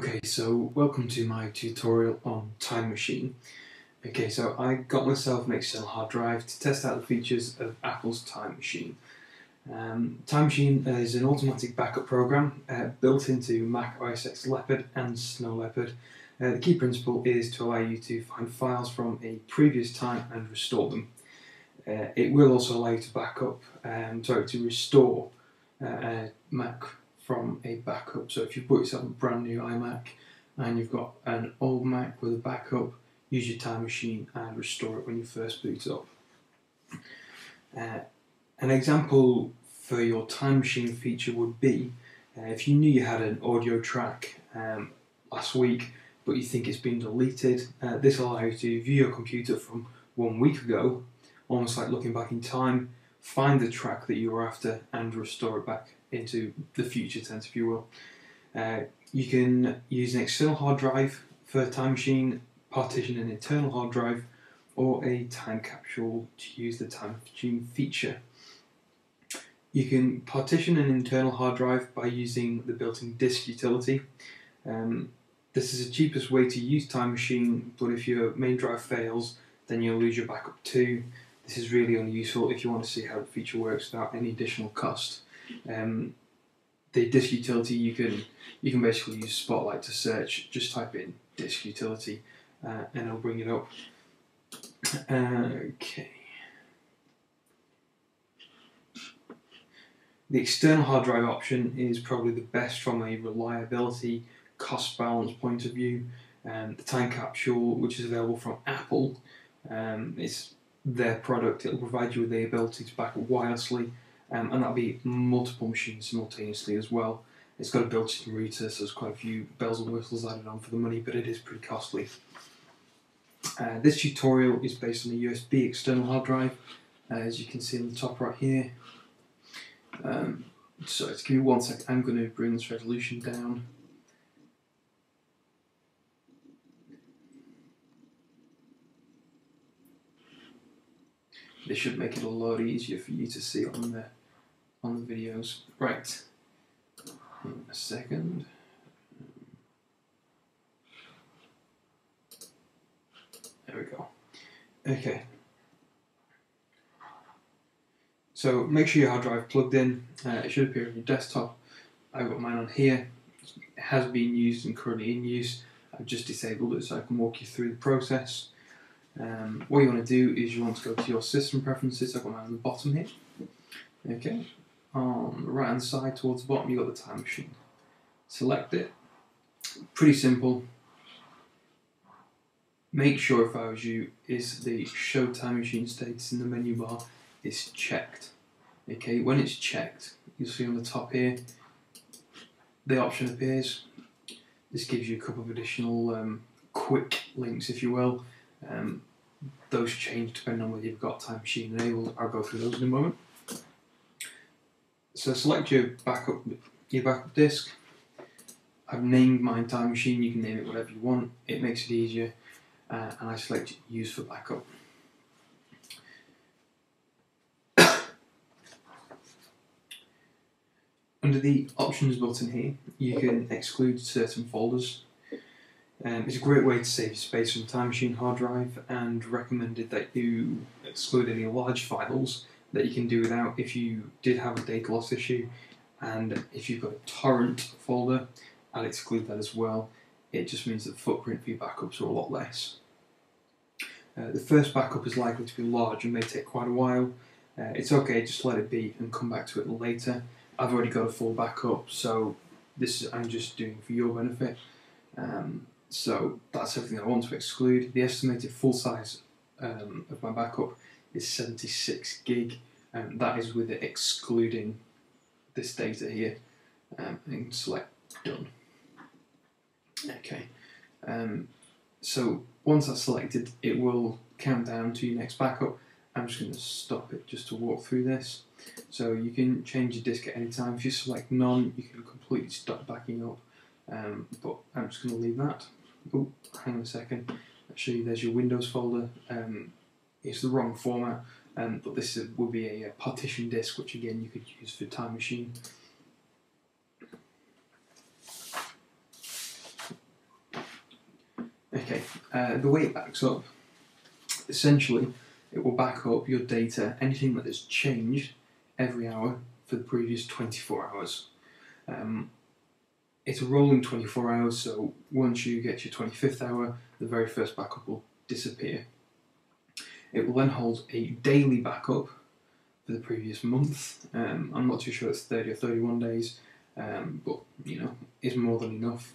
Okay, so welcome to my tutorial on Time Machine. Okay, so I got myself an external hard drive to test out the features of Apple's Time Machine. Time Machine is an automatic backup program built into Mac OSX Leopard and Snow Leopard. The key principle is to allow you to find files from a previous time and restore them. It will also allow you to restore a Mac from a backup. So if you've bought yourself a brand new iMac and you've got an old Mac with a backup, use your Time Machine and restore it when you first boot up. An example for your Time Machine feature would be if you knew you had an audio track last week but you think it's been deleted, this will allow you to view your computer from 1 week ago, almost like looking back in time, find the track that you were after and restore it back into the future tense, if you will. You can use an external hard drive for Time Machine, partition an internal hard drive, or a time capsule to use the Time Machine feature. You can partition an internal hard drive by using the built-in disk utility. This is the cheapest way to use Time Machine, but if your main drive fails, then you'll lose your backup too. This is really only useful if you want to see how the feature works without any additional cost. The disk utility, you can basically use Spotlight to search. Just type in disk utility and it'll bring it up. Okay. The external hard drive option is probably the best from a reliability, cost balance point of view. The time capsule, which is available from Apple, it's their product. It'll provide you with the ability to back up wirelessly, and that'll be multiple machines simultaneously as well. It's got a built-in router, so there's quite a few bells and whistles added on for the money, but it is pretty costly. This tutorial is based on a USB external hard drive, as you can see on the top right here. So just give me 1 sec, I'm going to bring this resolution down. This should make it a lot easier for you to see on the videos. Right, in a second. There we go. Okay. So make sure your hard drive plugged in. It should appear on your desktop. I've got mine on here. It has been used and currently in use. I've just disabled it so I can walk you through the process. What you want to do is you want to go to your system preferences. I've got mine on the bottom here. Okay. On the right hand side towards the bottom you've got the Time Machine. Select it. Pretty simple. Make sure, if I was you, is the Show Time Machine status in the menu bar is checked. Okay, when it's checked, you'll see on the top here the option appears. This gives you a couple of additional quick links, if you will. Those change depending on whether you've got Time Machine enabled. I'll go through those in a moment. So select your backup disk. I've named mine Time Machine. You can name it whatever you want. It makes it easier. And I select Use for Backup. Under the options button here, you can exclude certain folders. It's a great way to save space on the Time Machine hard drive, and recommended that you exclude any large files that you can do without if you did have a data loss issue. And if you've got a torrent folder, I'll exclude that as well. It just means that the footprint for your backups are a lot less. The first backup is likely to be large and may take quite a while. It's okay, just let it be and come back to it later. I've already got a full backup, so I'm just doing for your benefit. So that's everything I want to exclude. The estimated full size of my backup is 76 gig, and that is with it excluding this data here. And select Done. Okay. So once that's selected, it will count down to your next backup. I'm just going to stop it just to walk through this. So you can change your disk at any time. If you select None, you can completely stop backing up. But I'm just going to leave that. Oh, hang on a second. I'll show you there's your Windows folder. It's the wrong format, but this will be a partition disk, which again you could use for Time Machine. Okay, the way it backs up, essentially, it will back up your data, anything that has changed every hour for the previous 24 hours. It's a rolling 24 hours, so once you get your 25th hour, the very first backup will disappear. It will then hold a daily backup for the previous month. I'm not too sure it's 30 or 31 days, but you know, it's more than enough.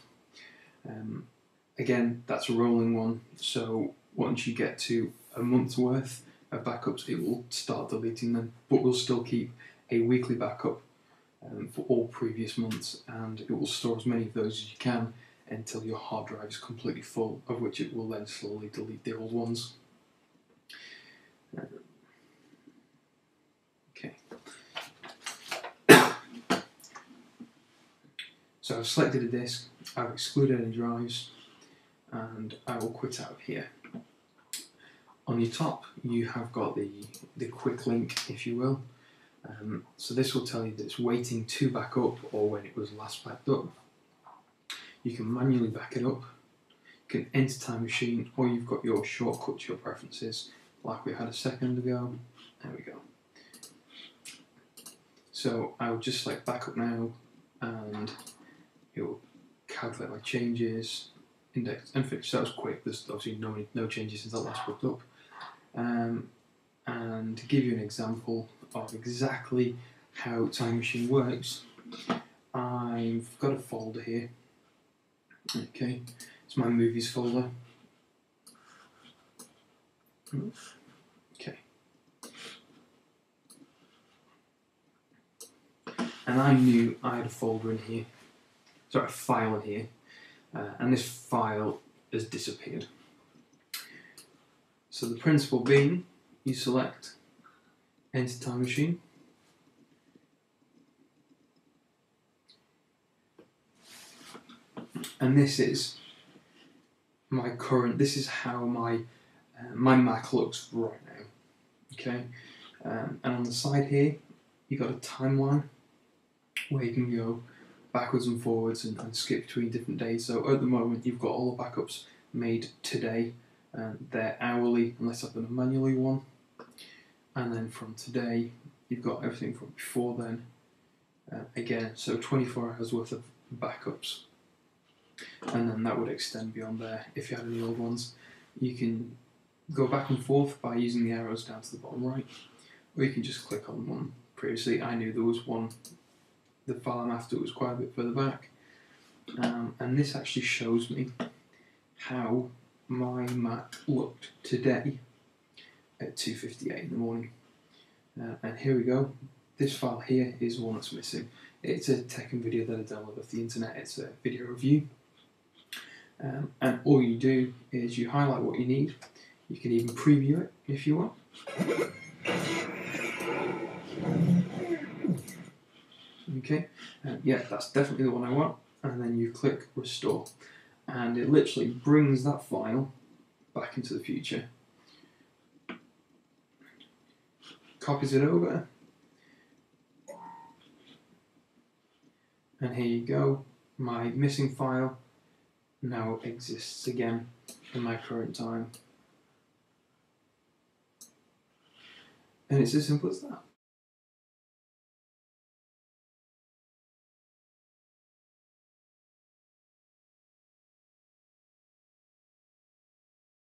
Again, that's a rolling one, so once you get to a month's worth of backups, it will start deleting them, but we'll still keep a weekly backup for all previous months, and it will store as many of those as you can until your hard drive is completely full, of which it will then slowly delete the old ones. Okay. So I've selected a disk, I've excluded any drives, and I will quit out of here. On your top, you have got the quick link, if you will. So this will tell you that it's waiting to back up, or when it was last backed up. You can manually back it up, you can enter time machine, or you've got your shortcut to your preferences, like we had a second ago. There we go. So I would just select backup now, and it will calculate my changes, index, and finish. So that was quick. There's obviously no changes since I last booked up. And to give you an example of exactly how Time Machine works, I've got a folder here. Okay, it's my movies folder. Okay, and I knew I had a folder in here, sorry, a file in here, and this file has disappeared. So the principle being, you select Enter Time Machine, and this is my current, this is how my Mac looks right now. Okay, and on the side here, you've got a timeline where you can go backwards and forwards and skip between different days. So at the moment, you've got all the backups made today. They're hourly, unless I've done a manually one. And then from today, you've got everything from before then. Again, so 24 hours worth of backups. And then that would extend beyond there if you had any old ones. You can go back and forth by using the arrows down to the bottom right, or you can just click on one. Previously, I knew there was one, the file I'm after was quite a bit further back. And this actually shows me how my Mac looked today at 2:58 in the morning. And here we go. This file here is one that's missing. It's a tech and video that I downloaded off the internet. It's a video review. And all you do is you highlight what you need. You can even preview it if you want. Okay, yeah, that's definitely the one I want. And then you click Restore. And it literally brings that file back into the future. Copies it over. And here you go. My missing file now exists again in my current time. And it's as simple as that.